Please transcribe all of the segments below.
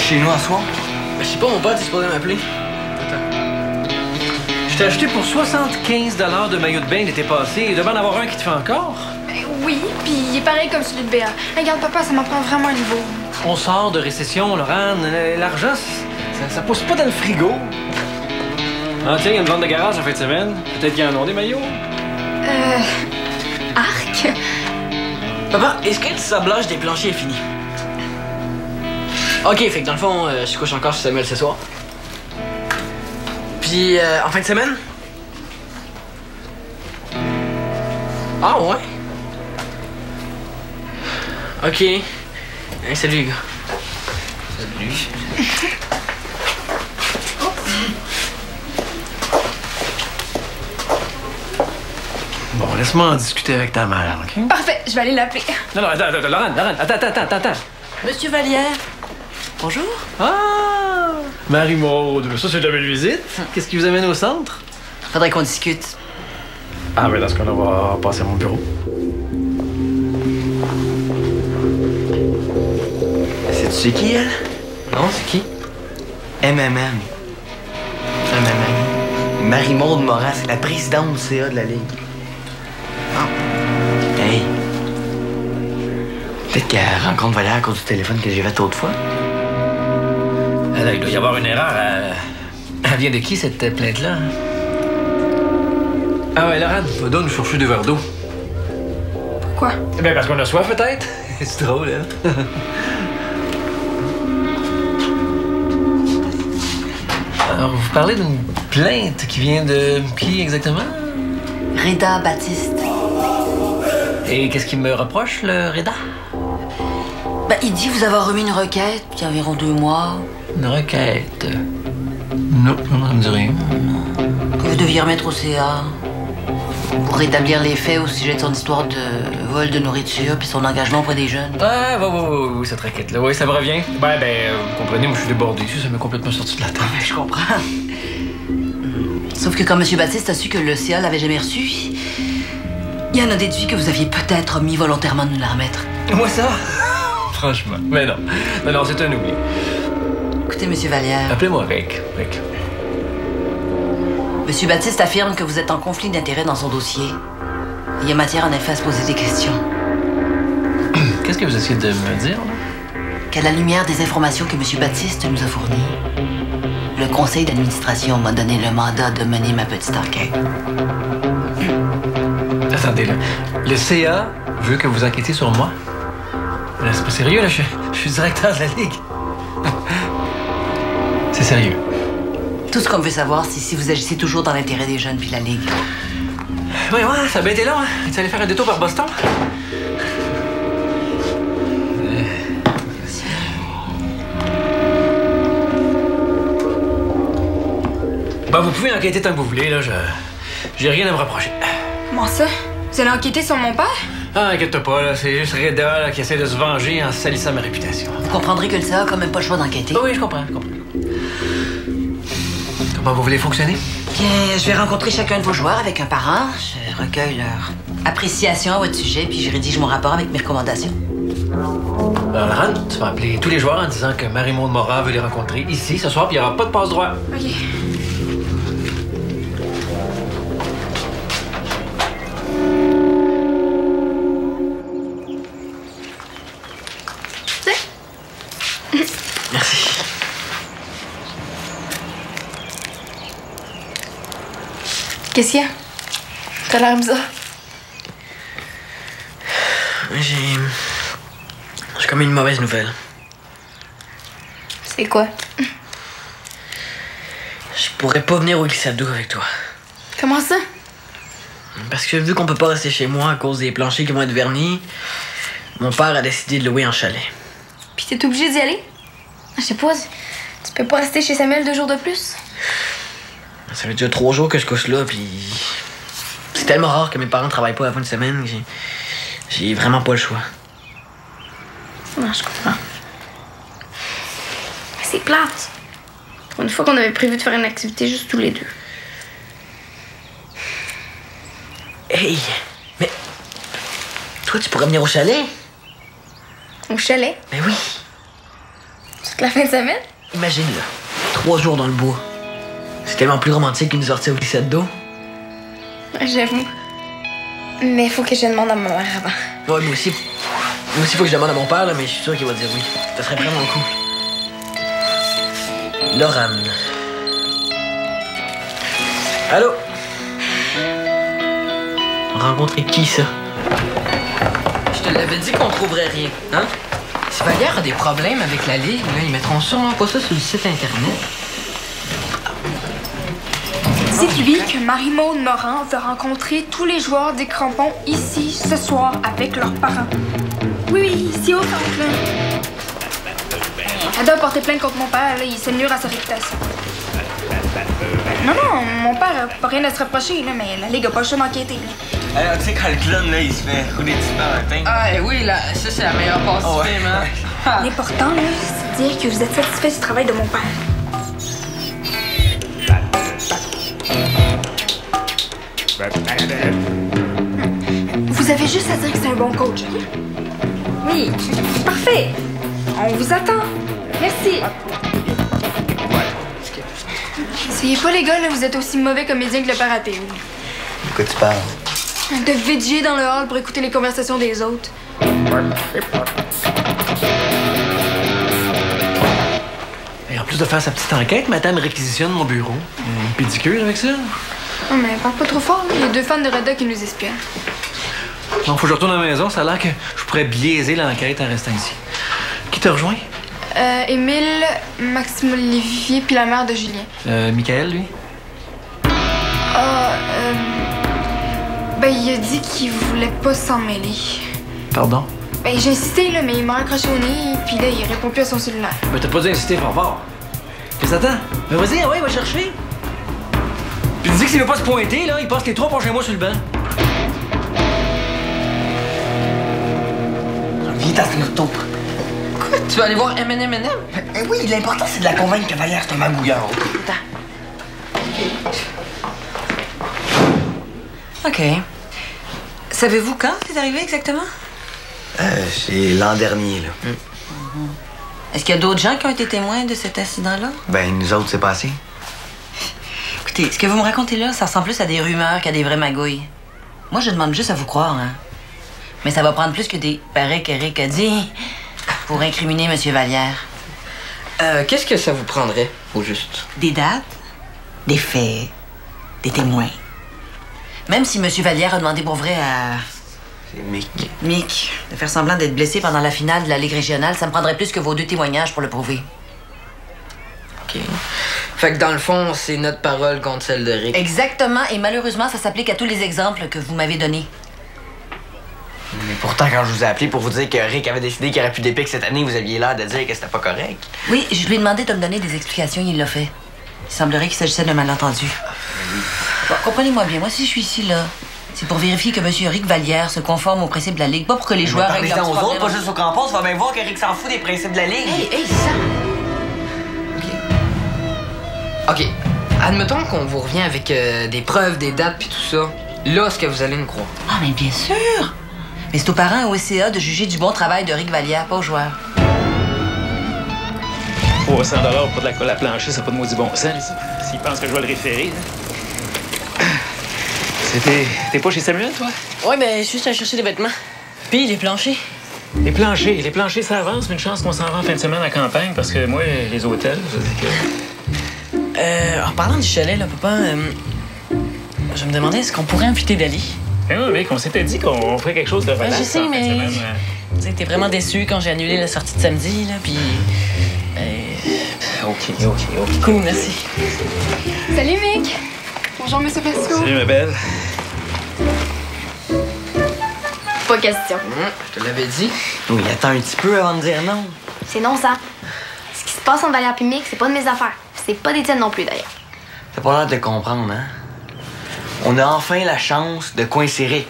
chez nous à soir? Je sais pas, mon pote, il se pourrait m'appeler. Je t'ai acheté pour 75 $ de maillot de bain l'été passé. Il doit en avoir un qui te fait encore. Oui, puis il est pareil comme celui de Béa. Regarde, papa, ça m'en prend vraiment un niveau. On sort de récession, Laurent. L'argent, ça pousse pas dans le frigo. Ah tiens, il y a une vente de garage en fin de semaine. Peut-être qu'il y en a des maillots. Arc? Papa, est-ce que le sablage des planchers est fini? Ok, fait que dans le fond, je couche encore chez Samuel ce soir. Puis, en fin de semaine? Ah ouais? Ok. Hey, salut les gars. Salut. Bon, laisse-moi en discuter avec ta mère, OK? Parfait, je vais aller l'appeler. Non, Laurent, attends. Monsieur Vallière, bonjour. Ah! Marie-Maude, ça c'est de la belle visite. Qu'est-ce qui vous amène au centre? Faudrait qu'on discute. Ah, ben dans ce cas-là, on va passer à mon bureau. C'est qui, elle? Non, c'est qui? MMM. Marie-Maude Morin, c'est la présidente du CA de la Ligue. Ah. Hey. Peut-être qu'elle rencontre Valère à cause du téléphone que j'ai fait autrefois. Là, il doit y avoir une erreur. Elle vient de qui, cette plainte-là? Ah ouais, Laurent, va nous chercher 2 verres d'eau. Pourquoi? Ben parce qu'on a soif, peut-être. C'est drôle, hein? Alors, vous parlez d'une plainte qui vient de qui exactement? Reda Baptiste. Et qu'est-ce qu'il me reproche, le Reda? Ben, il dit vous avoir remis une requête il y a environ 2 mois. Une requête. Non, ça me dit rien. Que vous deviez remettre au CA. Pour rétablir les faits au sujet de son histoire de vol de nourriture puis son engagement auprès des jeunes. Ah, oui, cette requête-là. Oui, ça me revient. Vous comprenez, moi, je suis débordé ici. Ça m'est complètement sorti de la tête. Je comprends. Sauf que quand M. Baptiste a su que le CA l'avait jamais reçu, il en a déduit que vous aviez peut-être omis volontairement de nous la remettre. Moi, ça? Franchement. Mais non, c'est un oubli. Écoutez, M. Vallière. Appelez-moi Rick. M. Baptiste affirme que vous êtes en conflit d'intérêts dans son dossier. Il y a matière en effet à se poser des questions. Qu'est-ce que vous essayez de me dire, là? Qu'à la lumière des informations que M. Baptiste nous a fournies, le conseil d'administration m'a donné le mandat de mener ma petite enquête. Attendez, là. Le CA veut que vous enquêtiez sur moi? Là, c'est pas sérieux, là. Je suis directeur de la Ligue. C'est sérieux. Tout ce qu'on veut savoir, c'est si vous agissez toujours dans l'intérêt des jeunes puis la Ligue. Ouais, ça a bien été long, hein? Tu allais faire un détour par Boston? Vous pouvez enquêter tant que vous voulez, là. J'ai rien à me reprocher. Comment ça? Vous allez enquêter sur mon père? Ah, inquiète-toi pas, là. C'est juste Reda là, qui essaie de se venger en salissant ma réputation. Vous comprendrez que le CA a quand même pas le choix d'enquêter. Oui, je comprends. Comment vous voulez fonctionner? Bien, je vais rencontrer chacun de vos joueurs avec un parent. Je recueille leur appréciation à votre sujet, puis je rédige mon rapport avec mes recommandations. Alors, Laurent, tu vas appeler tous les joueurs en disant que Marie-Maude Morin veut les rencontrer ici ce soir, puis il n'y aura pas de passe-droit. OK. Merci. Qu'est-ce qu'il y a? T'as l'air bizarre. J'ai comme une mauvaise nouvelle. C'est quoi? Je pourrais pas venir au glissade d'eau avec toi. Comment ça? Parce que vu qu'on peut pas rester chez moi à cause des planchers qui vont être vernis, mon père a décidé de louer un chalet. Puis t'es obligé d'y aller? Je sais pas, tu peux pas rester chez Samuel 2 jours de plus? Ça fait déjà 3 jours que je couche là, puis c'est tellement rare que mes parents travaillent pas à la fin de semaine que j'ai vraiment pas le choix. Non, je comprends. Mais c'est plate. Pour une fois qu'on avait prévu de faire une activité juste tous les deux. Hey! Mais toi, tu pourrais venir au chalet? Au chalet? Ben oui. Toute la fin de semaine? Imagine, là, 3 jours dans le bois. C'est tellement plus romantique qu'une sortie au glissade d'eau. J'avoue. Mais faut que je demande à ma mère avant. Ouais, moi aussi. Moi aussi, faut que je demande à mon père, là, mais je suis sûr qu'il va dire oui. Ça serait vraiment cool. Laurane. Allô? Rencontrer qui, ça? Je te l'avais dit qu'on trouverait rien, hein? Si Vallière a des problèmes avec la Ligue, là, ils mettront sûrement pas ça sur le site Internet. Dites-lui que Marie-Maude Morin veut rencontrer tous les joueurs des Crampons ici, ce soir, avec leurs parents. Oui, ici au centre, là. Elle doit porter plainte contre mon père, là. Il s'est nuire à sa réputation. Non, mon père a pas rien à se reprocher, là, mais la Ligue a pas le choix d'enquêter, là. Alors, tu sais, quand le clown, là, il se fait rouler dessus par un pain. Ah, oui, là, ça, c'est la meilleure passe du film, hein? Ah. L'important, là, c'est de dire que vous êtes satisfait du travail de mon père. Vous avez juste à dire que c'est un bon coach. Oui, parfait. On vous attend. Merci. Essayez pas, les gars, là, vous êtes aussi mauvais comédiens que le père athée. De quoi tu parles? De VG dans le hall pour écouter les conversations des autres. Et en plus de faire sa petite enquête, madame réquisitionne mon bureau. Une pédicure avec ça? Non, mais parle pas trop fort, il y a 2 fans de Reda qui nous espionnent. Non, faut que je retourne à la maison. Ça a l'air que je pourrais biaiser l'enquête en restant ici. Qui te rejoint? Émile, Maxime Olivier, puis la mère de Julien. Michael, lui? Ben, il a dit qu'il voulait pas s'en mêler. Pardon? Ben, j'ai insisté, là, mais il m'a raccroché au nez, puis là, il répond plus à son cellulaire. Mais t'as pas dû insister fort. Qu'est-ce que t'attends? Ben vas-y, ouais, va chercher. Puis dis que s'il veut pas se pointer, là, il passe les 3 prochains mois sur le banc. Viens dans une auto. Quoi? Tu vas aller voir M&M? Eh oui, l'important, c'est de la convaincre que Vallière, c'est un magouillard. OK. Savez-vous quand c'est arrivé exactement? C'est l'an dernier, là. Est-ce qu'il y a d'autres gens qui ont été témoins de cet incident-là? Ben, nous autres, c'est passé. Écoutez, ce que vous me racontez là, ça ressemble plus à des rumeurs qu'à des vraies magouilles. Moi, je demande juste à vous croire, hein. Mais ça va prendre plus que des « paraît qu'Eric a dit » pour incriminer M. Vallière. Qu'est-ce que ça vous prendrait, au juste? Des dates, des faits, des témoins. Même si M. Vallière a demandé pour vrai à... C'est Mick, de faire semblant d'être blessé pendant la finale de la Ligue régionale, ça me prendrait plus que vos 2 témoignages pour le prouver. OK. Fait que dans le fond, c'est notre parole contre celle de Rick. Exactement, et malheureusement, ça s'applique à tous les exemples que vous m'avez donnés. Mais pourtant, quand je vous ai appelé pour vous dire que Rick avait décidé qu'il n'y aurait plus d'épique cette année, vous aviez l'air de dire que c'était pas correct. Oui, je lui ai demandé de me donner des explications, il l'a fait. Il semblerait qu'il s'agissait d'un malentendu. Bon, comprenez-moi bien, moi si je suis ici, là, c'est pour vérifier que M. Eric Vallière se conforme aux principes de la Ligue, pas pour que les joueurs règlent leurs aux autres, problèmes. pas juste aux crampons, tu vas bien voir qu'Eric s'en fout des principes de la Ligue. Hey, ça! OK. Admettons qu'on vous revient avec des preuves, des dates puis tout ça. Là, est-ce que vous allez nous croire? Ah, mais bien sûr! Mais c'est aux parents et au SCA de juger du bon travail de Rick Vallière, pas aux joueurs. 300 $ pour de la colle à plancher, ça n'a pas de maudit bon sens, ça. S'ils pensent que je vais le référer. T'es pas chez Samuel, toi? Ouais, ben, juste à chercher des vêtements. Puis les planchers. Les planchers, ça avance, mais une chance qu'on s'en va en fin de semaine à campagne, parce que moi, les hôtels, je dis que... En parlant du chalet, là, papa, je me demandais, est-ce qu'on pourrait inviter Dali? Eh oui, mec, on s'était dit qu'on ferait quelque chose de relax. Je sais, en fin de mais... semaine. Tu sais, t'es vraiment déçu quand j'ai annulé la sortie de samedi, là, puis... OK. Cool, merci. Salut, Mick. Bonjour, M. Pasco. Salut, ma belle. Pas question. Je te l'avais dit. Oui, attends un petit peu avant de dire non. C'est non, ça. Ce qui se passe en Vallière et Mick, c'est pas de mes affaires. C'est pas des tiennes non plus, d'ailleurs. T'as pas l'air de comprendre, hein? On a enfin la chance de coincer Rick.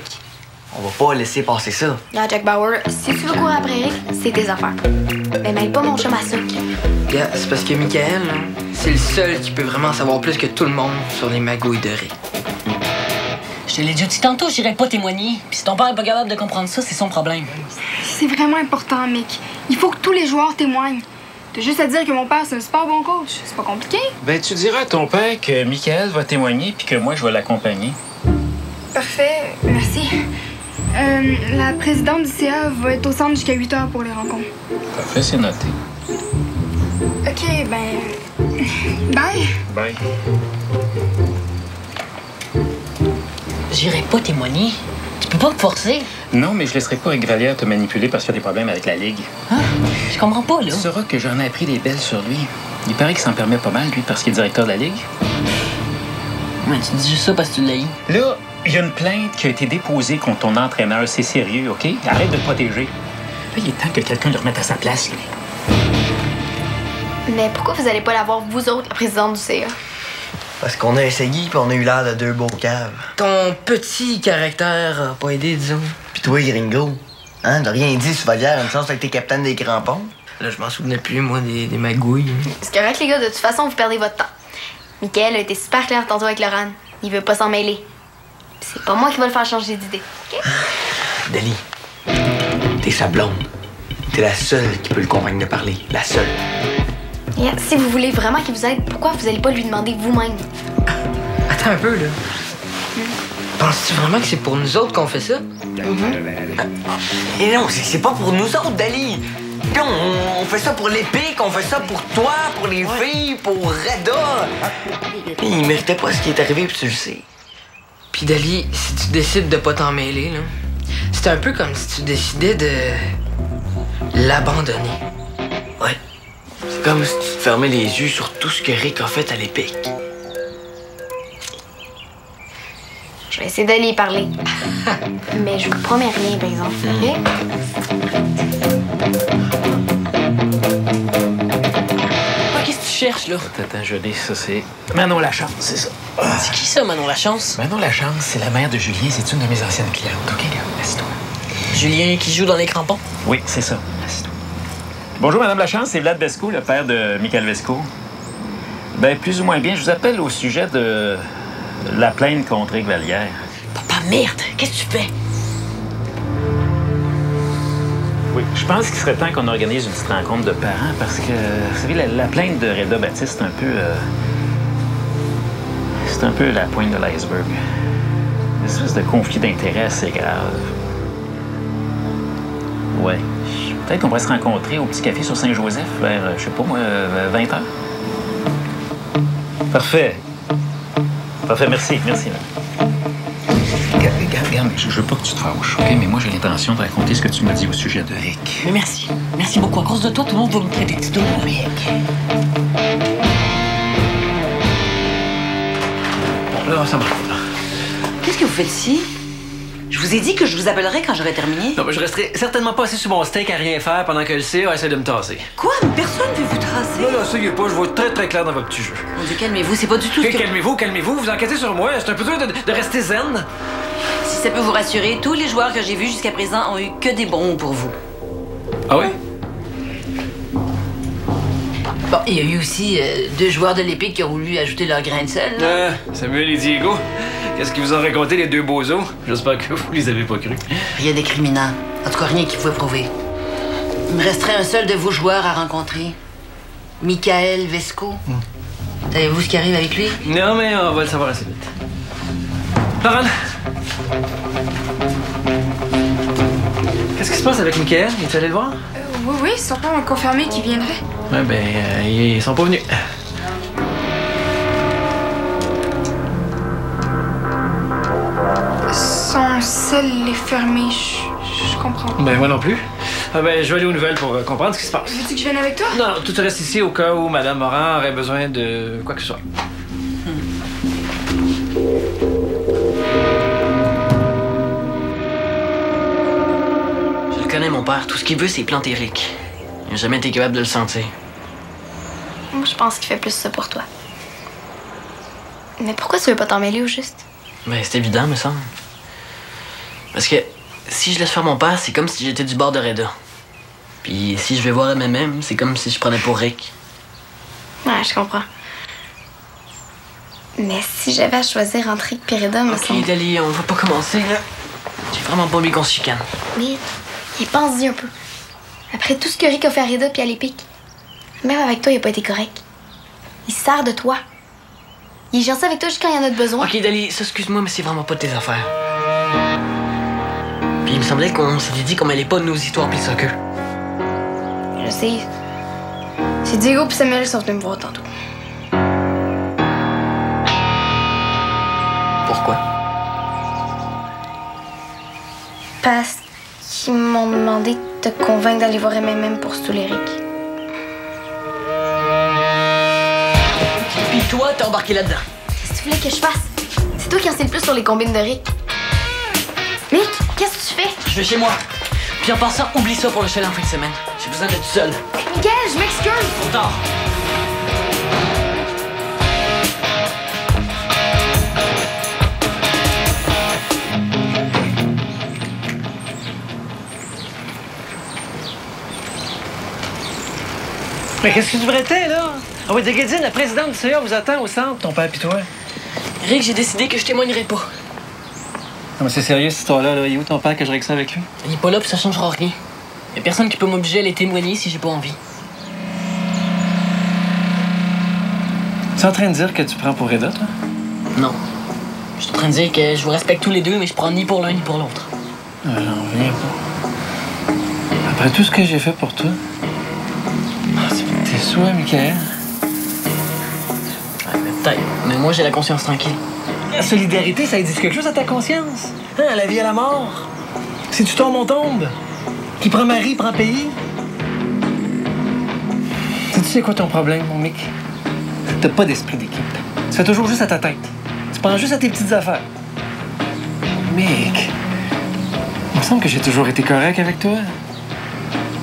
On va pas laisser passer ça. Là, Jack Bauer, si tu veux courir après Rick, c'est tes affaires. Mais mêle pas mon chum à ça. Yeah, c'est parce que Michael, là, c'est le seul qui peut vraiment savoir plus que tout le monde sur les magouilles de Rick. Je te l'ai déjà dit tantôt, j'irai pas témoigner. Puis si ton père est pas capable de comprendre ça, c'est son problème. C'est vraiment important, Mick. Il faut que tous les joueurs témoignent. T'as juste à dire que mon père, c'est un super bon coach. C'est pas compliqué. Ben, tu diras à ton père que Michael va témoigner puis que moi, je vais l'accompagner. Parfait, merci. La présidente du CA va être au centre jusqu'à 8 h pour les rencontres. Parfait, c'est noté. OK, ben... Bye. Bye. J'irai pas témoigner. Tu peux pas me forcer. Non, mais je laisserai pas Rick Vallière te manipuler parce qu'il y a des problèmes avec la Ligue. Hein? Je comprends pas, là. Tu sauras que j'en ai appris des belles sur lui. Il paraît qu'il s'en permet pas mal, lui, parce qu'il est directeur de la Ligue. Ouais, tu dis juste ça parce que tu l'as eu. Là, il y a une plainte qui a été déposée contre ton entraîneur. C'est sérieux, OK? Arrête de te protéger. Là, il est temps que quelqu'un le remette à sa place, lui. Mais pourquoi vous allez pas l'avoir, vous autres, la présidente du CA? Parce qu'on a essayé puis on a eu l'air de deux beaux caves. Ton petit caractère a pas aidé, disons. Puis toi, gringo, hein, t'as rien dit sur Vallière, une chance que t'es capitaine des crampons. Là, je m'en souvenais plus, moi, des magouilles. C'est correct, les gars, de toute façon, vous perdez votre temps. Michael a été super clair tantôt avec Laurent. Il veut pas s'en mêler. Puis c'est pas moi qui va le faire changer d'idée, OK? Dali, t'es sa blonde. T'es la seule qui peut le convaincre de parler. La seule. Yeah, si vous voulez vraiment qu'il vous aide, pourquoi vous allez pas lui demander vous-même? Attends un peu, là. Penses-tu vraiment que c'est pour nous autres qu'on fait ça? Et non, c'est pas pour nous autres, Dali. Puis on fait ça pour l'Épique, on fait ça pour toi, pour les filles, pour Reda. Il méritait pas ce qui est arrivé, puis tu le sais. Puis Dali, si tu décides de pas t'en mêler, là, c'est un peu comme si tu décidais de l'abandonner. Ouais. C'est comme si tu te fermais les yeux sur tout ce que Rick a fait à l'Épique. Je vais essayer d'aller y parler. Mais je vous promets rien, par exemple, OK? Qu'est-ce que tu cherches, là? Attends, je l'ai, ça, c'est Manon Lachance, c'est ça. C'est qui ça, Manon Lachance? Manon Lachance, c'est la mère de Julien, c'est une de mes anciennes clientes. OK, regarde, assieds-toi. Julien qui joue dans les crampons? Oui, c'est ça. Assieds-toi. Bonjour, Madame Lachance, c'est Vlad Vesco, le père de Michael Vesco. Ben, plus ou moins bien. Je vous appelle au sujet de la plainte contre Rick Vallière. Papa, merde! Qu'est-ce que tu fais? Oui, je pense qu'il serait temps qu'on organise une petite rencontre de parents parce que, vous savez, la plainte de Reda Baptiste, c'est un peu la pointe de l'iceberg. Une espèce de conflit d'intérêts assez grave. Ouais. Peut-être qu'on pourrait se rencontrer au petit café sur Saint-Joseph vers, je sais pas moi, 20h. Parfait. Parfait, merci. Merci. Regarde, je veux pas que tu te fâches, OK? Mais moi, j'ai l'intention de raconter ce que tu m'as dit au sujet de Rick. Mais merci. Merci beaucoup. À cause de toi, tout le monde va me traiter de petit Rick. Bon, là, ça marche. Qu'est-ce que vous faites ici? Je vous ai dit que je vous appellerai quand j'aurai terminé. Non, mais je resterai certainement pas assis sur mon steak à rien faire pendant que le CA essaie de me tasser. Quoi? Personne ne veut vous tracer. Non, essayez pas, je vois très très clair dans votre petit jeu. Mon Dieu, calmez-vous, c'est pas du tout ce que... Calmez-vous, vous enquêtez sur moi. C'est un peu dur de rester zen. Si ça peut vous rassurer, tous les joueurs que j'ai vus jusqu'à présent ont eu que des bons pour vous. Ah oui? Bon, il y a eu aussi 2 joueurs de l'Épique qui ont voulu ajouter leur grain de sel. là. Samuel et Diego, qu'est-ce qu'ils vous ont raconté, les deux bozos? J'espère que vous les avez pas crus. Rien d'incriminant. En tout cas, rien qui pouvait prouver. Il me resterait un seul de vos joueurs à rencontrer. Michael Vesco. Savez-vous ce qui arrive avec lui? Non, mais on va le savoir assez vite. Laurent! Qu'est-ce qui se passe avec Michael? Es-tu allé le voir? Oui, son père m'a confirmé qu'il viendrait. Ouais, ben, ils sont pas venus. Son sel est fermé, je comprends. Ben, moi non plus. Ah ben, je vais aller aux nouvelles pour comprendre ce qui se passe. Veux-tu que je vienne avec toi? Non, tout reste ici au cas où Mme Morin aurait besoin de quoi que ce soit. Je le connais, mon père. Tout ce qu'il veut, c'est planter Rick. Il n'a jamais été capable de le sentir. Moi, je pense qu'il fait plus ça pour toi. Mais pourquoi tu veux pas t'en mêler au juste? Ben, c'est évident, me semble. Parce que si je laisse faire mon père, c'est comme si j'étais du bord de Reda. Puis si je vais voir MM, c'est comme si je prenais pour Rick. Ouais, je comprends. Mais si j'avais à choisir entre Rick et Reda, me semble... Ok, Dali, on va pas commencer, là. J'ai vraiment pas envie qu'on se chicane. Mais, y pense-y un peu. Après tout ce que Rick a fait à Reda puis à l'Épique, Même avec toi, il a pas été correct. Il se sert de toi. Il est gentil avec toi juste quand il y en a de besoin. Ok, Dali, ça, excuse-moi, mais c'est vraiment pas de tes affaires. Puis il me semblait qu'on s'était dit qu'on mêlait pas de nos histoires pis le soccer. Je sais. C'est Diego et Samuel qui sont venus me voir tantôt. Pourquoi? Parce qu'ils m'ont demandé de te convaincre d'aller voir MMM pour Stouléric. Puis toi, t'es embarqué là-dedans. Qu'est-ce que tu voulais que je fasse? C'est toi qui en sais le plus sur les combines de Rick. Mick, qu'est-ce que tu fais? Je vais chez moi. Puis en passant, oublie ça pour le chalet en fin de semaine. J'ai besoin d'être seul. Miguel, je m'excuse! Trop tard. Mais qu'est-ce que tu prêtais, là? Ah oui, Déguédine, la présidente du CA vous attend au centre, ton père pis toi. Rick, j'ai décidé que je témoignerai pas. Non, mais c'est sérieux, cette histoire-là, là. Il est où ton père que je règle ça avec lui? Il est pas là puis ça changera rien. Y a personne qui peut m'obliger à aller témoigner si j'ai pas envie. Tu es en train de dire que tu prends pour Reda, toi? Non. Je suis en train de dire que je vous respecte tous les deux, mais je prends ni pour l'un ni pour l'autre. Ah, j'en reviens pas. Après tout ce que j'ai fait pour toi. C'est pour tes souhaits, Michael. Ouais, peut-être. Mais moi, j'ai la conscience tranquille. La solidarité, ça dit quelque chose à ta conscience? Hein, à la vie, à la mort? Si tu tombes, on tombe. Qui prend mari, prend pays. Sais-tu c'est quoi ton problème, mon Mick? T'as pas d'esprit d'équipe. Tu fais toujours juste à ta tête. Tu penses juste à tes petites affaires. Mick, il me semble que j'ai toujours été correct avec toi.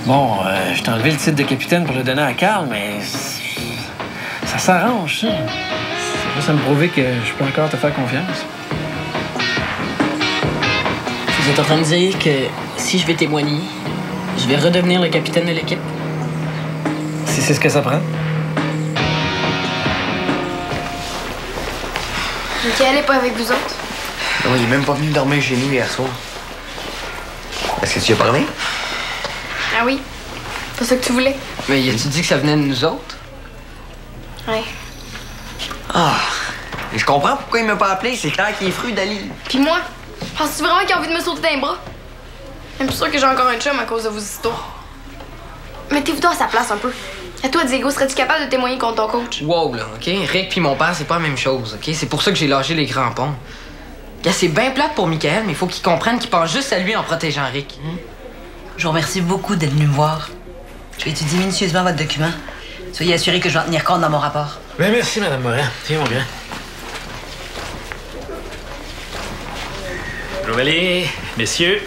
Bon, je t'ai enlevé le titre de capitaine pour le donner à Carl, mais ça s'arrange, ça. C'est juste à me prouver que je peux encore te faire confiance. Vous êtes en train de dire que si je vais témoigner, je vais redevenir le capitaine de l'équipe? Si c'est ce que ça prend. Michael est pas avec vous autres? Non, il est même pas venu dormir chez nous hier soir. Est-ce que tu y as parlé? Ah oui. C'est ça que tu voulais? Mais y a-tu dit que ça venait de nous autres? Ouais. Ah, je comprends pourquoi il m'a pas appelé. C'est clair qu'il est fru, Dali. Puis moi? Penses-tu vraiment qu'il a envie de me sauter dans les bras? Même plus sûr que j'ai encore un chum à cause de vos histoires. Mettez-vous donc à sa place un peu. Et toi, Diego, serais-tu capable de témoigner contre ton coach? Wow, là, OK? Rick puis mon père, c'est pas la même chose, OK? C'est pour ça que j'ai lâché les crampons. Gars, c'est bien plate pour Michael, mais il faut qu'il comprenne qu'il pense juste à lui en protégeant Rick. Je vous remercie beaucoup d'être venu me voir. Je vais étudier minutieusement votre document. Soyez assurés que je vais en tenir compte dans mon rapport. Ben merci, Madame Morin. Tiens, mon grand. Allez, messieurs.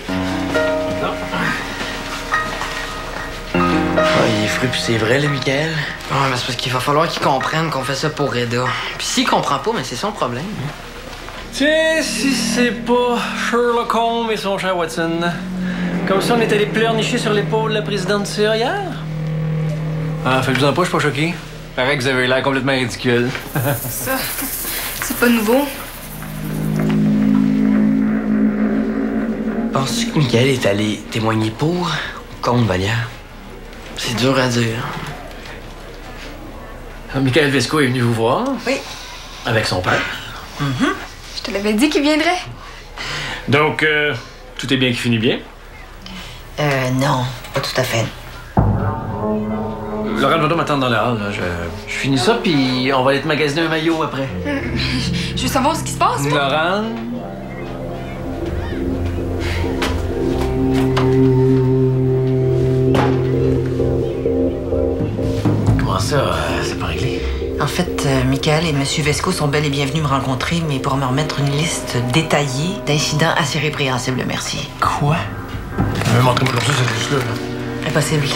Ah, il est fru, puis c'est vrai, le Michael. Ouais, mais c'est parce qu'il va falloir qu'il comprenne qu'on fait ça pour Reda. Puis s'il comprend pas, mais c'est son problème. Tiens, si c'est pas Sherlock Holmes et son cher Watson. Comme ça, on est allé pleurnicher sur l'épaule de la présidente du CA hier? Ah, faites-vous-en pas, je suis pas choqué. Paraît que vous avez l'air complètement ridicule. Ça, c'est pas nouveau. Penses-tu que Michael est allé témoigner pour ou contre Vallière? C'est dur à dire. Michael Vesco est venu vous voir? Oui. Avec son père. Je te l'avais dit qu'il viendrait. Donc, tout est bien qui finit bien? Non, pas tout à fait. Laurent va m'attendre dans le hall. Là. Je finis ça, puis on va aller te magasiner un maillot après. Je veux savoir ce qui se passe, moi. Laurent? Comment ça, c'est pas réglé? En fait, Michael et M. Vesco sont bel et bien venus me rencontrer, mais pour me remettre une liste détaillée d'incidents assez répréhensibles, merci. Quoi? Montrez-moi comme ça, cette liste-là. Là. Impossible.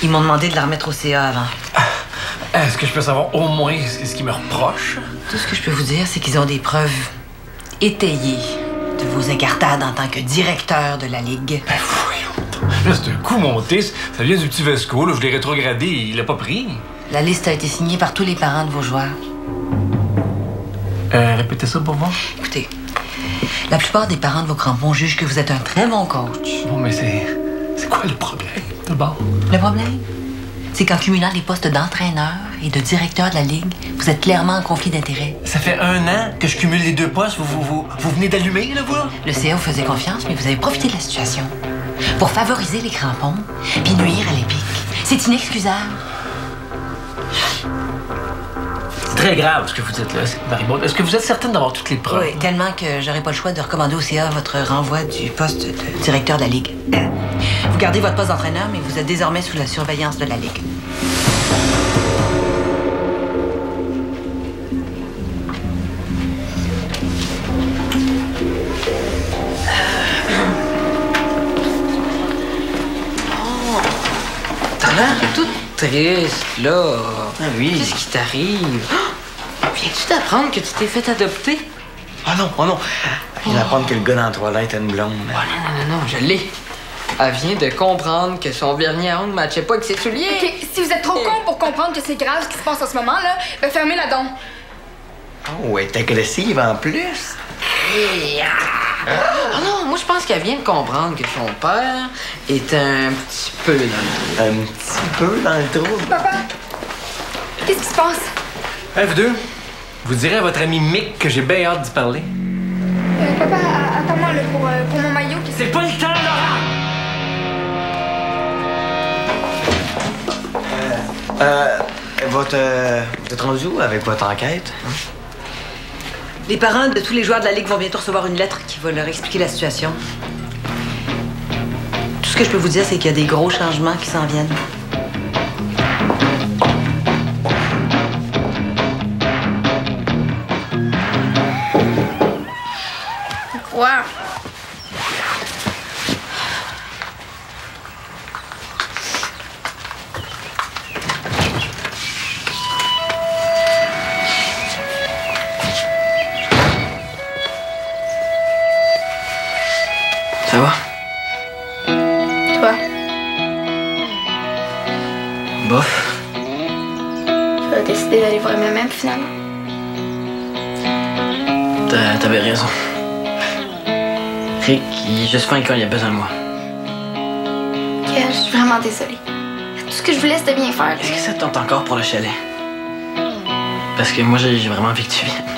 Ils m'ont demandé de la remettre au CA avant. Est-ce que je peux savoir au moins ce qu'ils me reprochent? Tout ce que je peux vous dire, c'est qu'ils ont des preuves étayées de vos incartades en tant que directeur de la Ligue. Ben voyons. Là, c'est un coup monté. Ça vient du petit Vesco. Là. Je l'ai rétrogradé. Il l'a pas pris. La liste a été signée par tous les parents de vos joueurs. Répétez ça pour voir. Écoutez, la plupart des parents de vos crampons jugent que vous êtes un très bon coach. Bon, mais c'est quoi le problème, d'abord? Le problème? c'est qu'en cumulant les postes d'entraîneur et de directeur de la Ligue, vous êtes clairement en conflit d'intérêts. Ça fait 1 an que je cumule les 2 postes. Vous venez d'allumer, là, vous? Le CA vous faisait confiance, mais vous avez profité de la situation pour favoriser les crampons puis nuire à l'Épique. C'est inexcusable. C'est très grave ce que vous dites, là, Marie-Maude. Est-ce que vous êtes certaine d'avoir toutes les preuves? Oui, tellement que j'aurais pas le choix de recommander au CA votre renvoi du poste de directeur de la Ligue. Vous gardez votre poste d'entraîneur, mais vous êtes désormais sous la surveillance de la Ligue. T'as l'air toute triste, là. Ah oui. Qu'est-ce qui t'arrive? Viens-tu d'apprendre que tu t'es fait adopter? Oh non, oh non. Je viens d'apprendre que le gars dans la toilette a une blonde. Oh non, je l'ai. Elle vient de comprendre que son vernis à ongles ne matchait pas avec ses souliers. OK, si vous êtes trop con pour comprendre que c'est grave ce qui se passe en ce moment-là, ben fermez-la donc. Oh, elle est agressive en plus. Oh non, moi je pense qu'elle vient de comprendre que son père est un petit peu dans le Un petit peu dans le trou. Papa, qu'est-ce qui se passe? Hey, vous deux, vous direz à votre ami Mick que j'ai bien hâte d'y parler. Papa, attends-moi là pour mon maillot. C'est pas le temps, Laura! Vous êtes rendu où avec votre enquête? Les parents de tous les joueurs de la Ligue vont bientôt recevoir une lettre qui va leur expliquer la situation. Tout ce que je peux vous dire, c'est qu'il y a des gros changements qui s'en viennent. Quoi? Ça va? Toi? Bof. Tu as décidé d'aller voir même finalement? T'avais raison. Rick, il est juste fin quand il a besoin de moi. Ok, je suis vraiment désolée. Tout ce que je voulais, c'était bien faire. Est-ce que ça te tente encore pour le chalet? Parce que moi, j'ai vraiment envie que tu viennes.